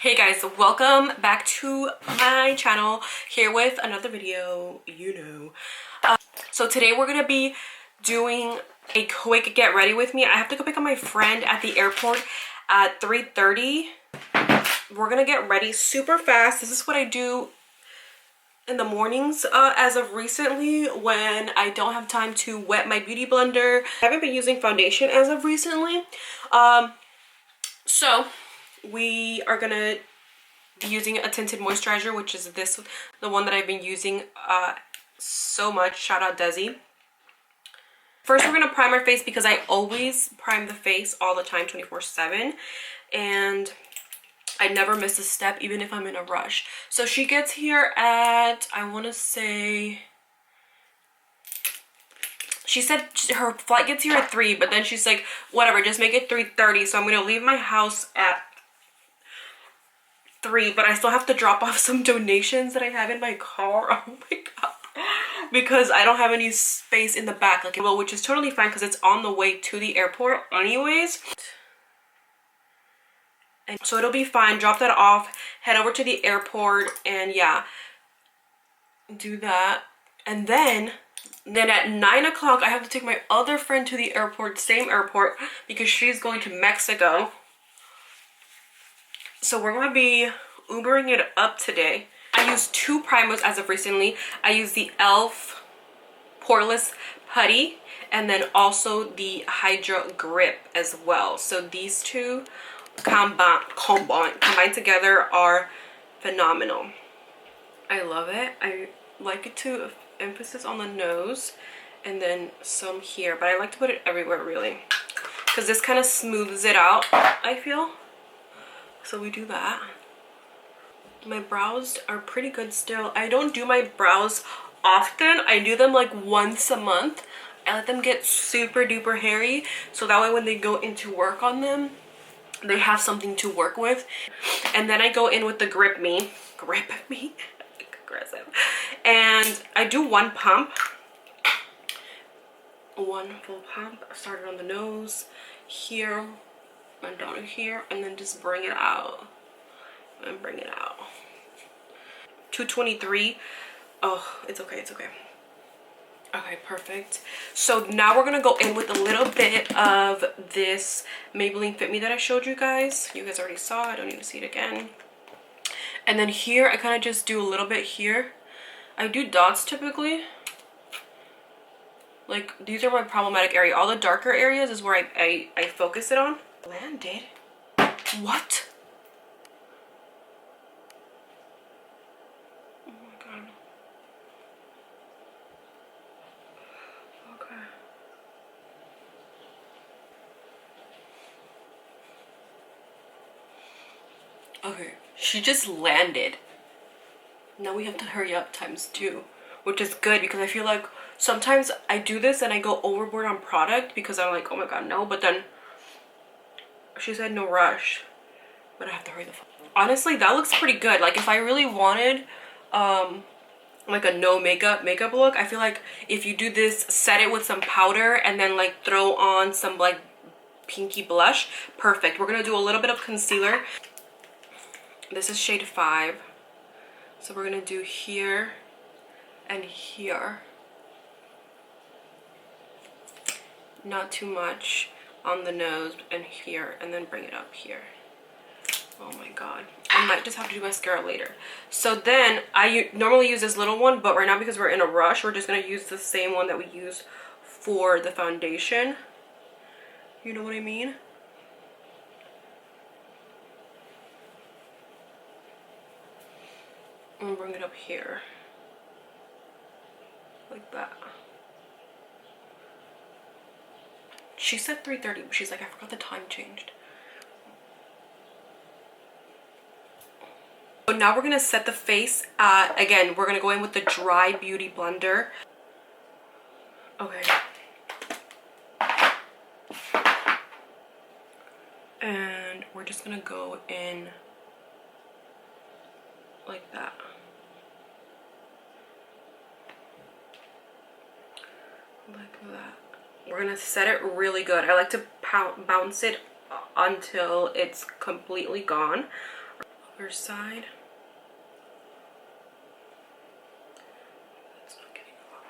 Hey guys, welcome back to my channel, here with another video, so today we're gonna be doing a quick get ready with me. I have to go pick up my friend at the airport at 3:30. We're gonna get ready super fast. This is what I do in the mornings as of recently when I don't have time to wet my beauty blender. I haven't been using foundation as of recently. So we are gonna be using a tinted moisturizer, which is the one that I've been using so much. Shout out Desi. First we're gonna prime our face because I always prime the face all the time, 24/7, and I never miss a step even if I'm in a rush. So she gets here at, I want to say, she said her flight gets here at 3, but then she's like, whatever, just make it 3:30. So I'm gonna leave my house at 3, but I still have to drop off some donations that I have in my car. Oh my god, because I don't have any space in the back, like, well, which is totally fine because it's on the way to the airport anyways, and so it'll be fine. Drop that off, head over to the airport, and yeah, do that. And then at 9 o'clock I have to take my other friend to the airport, same airport, because she's going to Mexico. So we're going to be Ubering it up today. I used 2 primers as of recently. I used the e.l.f. Poreless Putty and then also the Hydra Grip as well. So these two combined together are phenomenal. I love it. I like it to emphasis on the nose and then some here, but I like to put it everywhere really because this kind of smooths it out, I feel. So we do that. My brows are pretty good still. I don't do my brows often. I do them like once a month. I let them get super duper hairy so that way when they go into work on them, they have something to work with. And then I go in with the Grip Me, aggressive, and I do one pump, one full pump. I started on the nose here and down here, and then just bring it out and bring it out. 223. Oh, it's okay, it's okay. Okay, perfect. So now we're gonna go in with a little bit of this Maybelline Fit Me that I showed you guys. You guys already saw it, I don't need to see it again. And then here I kind of just do a little bit here. I do dots typically. Like, these are my problematic area. All the darker areas is where I focus it on. Landed? What? Oh my god. Okay. Okay, she just landed. Now we have to hurry up ×2, which is good because I feel like sometimes I do this and I go overboard on product because I'm like, oh my god, no, but then she said no rush, but I have to hurry the fuck. Honestly, that looks pretty good. Like, if I really wanted like a no makeup look, I feel like if you do this, set it with some powder and then like throw on some like pinky blush, perfect. We're gonna do a little bit of concealer. This is shade 5, so we're gonna do here and here, not too much on the nose, and here, and then bring it up here. Oh my god, I might just have to do mascara later. So then I normally use this little one, but right now because we're in a rush, we're just gonna use the same one that we use for the foundation. You know what I mean? And bring it up here like that. She said 3:30, but she's like, I forgot the time changed. So now we're gonna set the face. Again, we're gonna go in with the Dry Beauty Blender. Okay. And we're just gonna go in like that. Like that. We're gonna set it really good. I like to bounce it until it's completely gone. other side.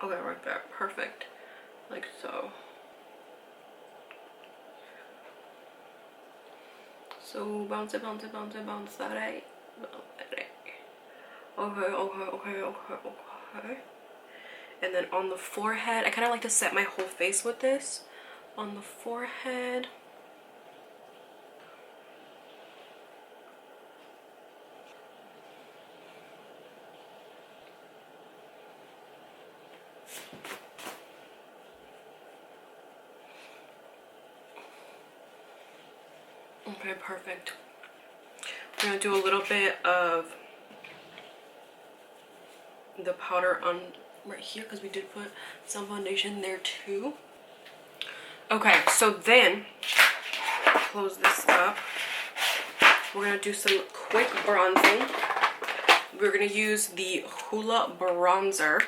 Okay, right there. Perfect. Like so. So bounce it, bounce it, bounce it, bounce that way. Okay. And then on the forehead, I kind of like to set my whole face with this. On the forehead. Okay, perfect. We're gonna do a little bit of the powder on right here because we did put some foundation there too. Okay, so then close this up. We're gonna do some quick bronzing. We're gonna use the Hoola bronzer.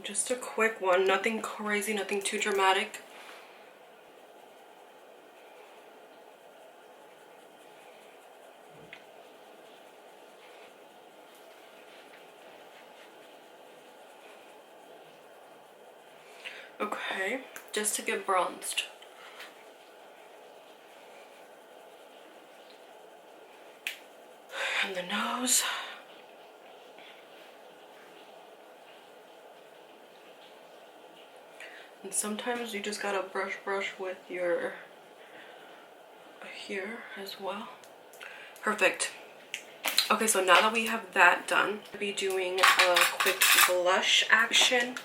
Just a quick one, nothing crazy, nothing too dramatic. Okay, just to get bronzed. And the nose. And sometimes you just gotta brush with your here as well. Perfect. Okay, so now that we have that done, I'll be doing a quick blush action.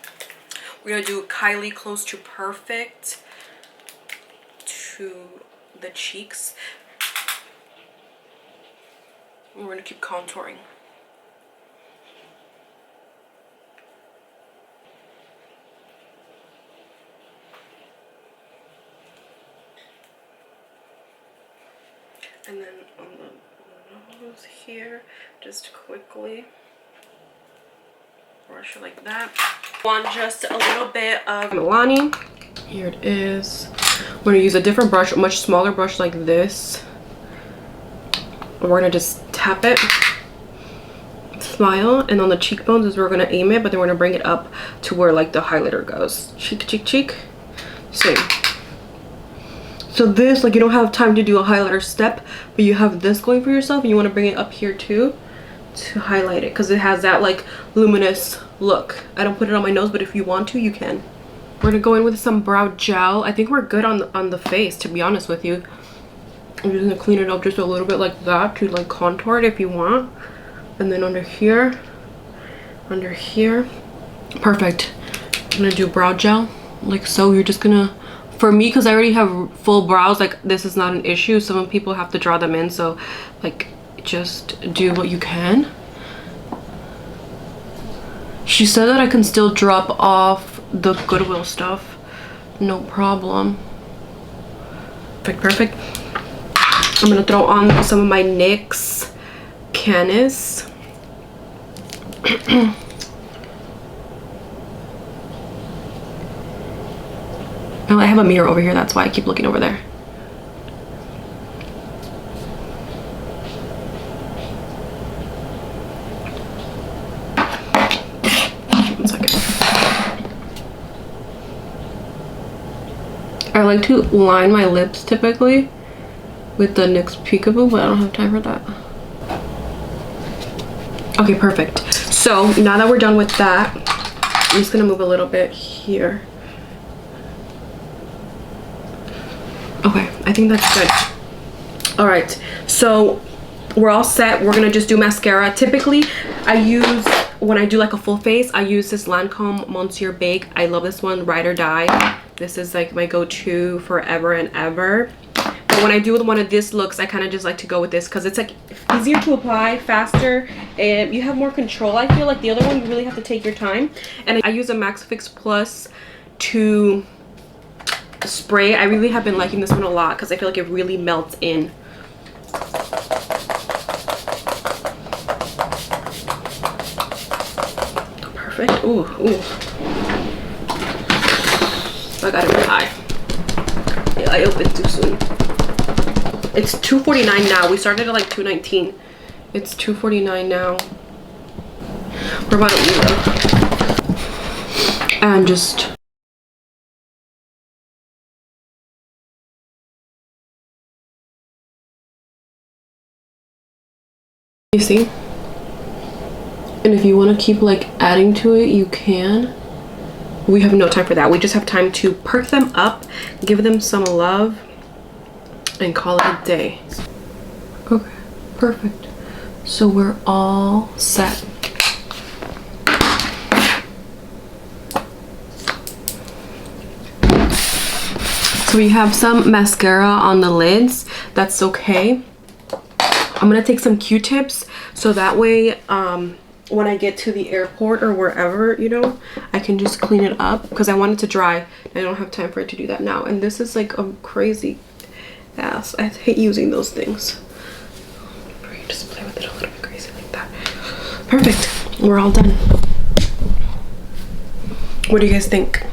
We're gonna do Kylie Close to Perfect to the cheeks. And we're gonna keep contouring. And then on the nose here, just quickly brush it like that. Want just a little bit of Milani. Here it is. We're gonna use a different brush, a much smaller brush like this. And we're gonna just tap it, smile, and on the cheekbones is where we're gonna aim it, but then we're gonna bring it up to where like the highlighter goes. Cheek, cheek, cheek. Same. So this, like, you don't have time to do a highlighter step, but you have this going for yourself, and you want to bring it up here too to highlight it because it has that like luminous look. I don't put it on my nose, but if you want to, you can. We're gonna go in with some brow gel. I think we're good on the face, to be honest with you. I'm just gonna clean it up just a little bit like that to like contour it if you want. And then under here. Perfect. I'm gonna do brow gel like so. You're just gonna, for me, because I already have full brows, like this is not an issue. Some people have to draw them in, so like just do what you can. She said that I can still drop off the Goodwill stuff, no problem. Perfect. I'm gonna throw on some of my NYX Canis. Oh, I have a mirror over here, that's why I keep looking over there. One second. I like to line my lips typically with the NYX Peekaboo, but I don't have time for that. Okay, perfect. So now that we're done with that, I'm just gonna move a little bit here. Okay, I think that's good. All right, so we're all set. We're gonna just do mascara. Typically, I use, when I do like a full face, I use this Lancome Monsieur Bake. I love this one, Ride or Die. This is like my go-to forever and ever. But when I do one of these looks, I kind of just like to go with this because it's like easier to apply, faster, and you have more control. I feel like the other one, you really have to take your time. And I use a Max Fix Plus to spray. I really have been liking this one a lot because I feel like it really melts in. Perfect. Ooh. so I got it high. Yeah, I opened too soon. It's $2.49 now. We started at like $2.19. It's $2.49 now. We're about to eat them. And just... You see? And if you want to keep like adding to it, you can. We have no time for that. We just have time to perk them up, give them some love, and call it a day. Okay, perfect. So we're all set. So we have some mascara on the lids. That's okay. I'm gonna take some Q-tips so that way when I get to the airport or wherever, you know, I can just clean it up because I want it to dry. I don't have time for it to do that now. And this is like a crazy ass. I hate using those things. Just play with it a little bit crazy like that. Perfect. We're all done. What do you guys think?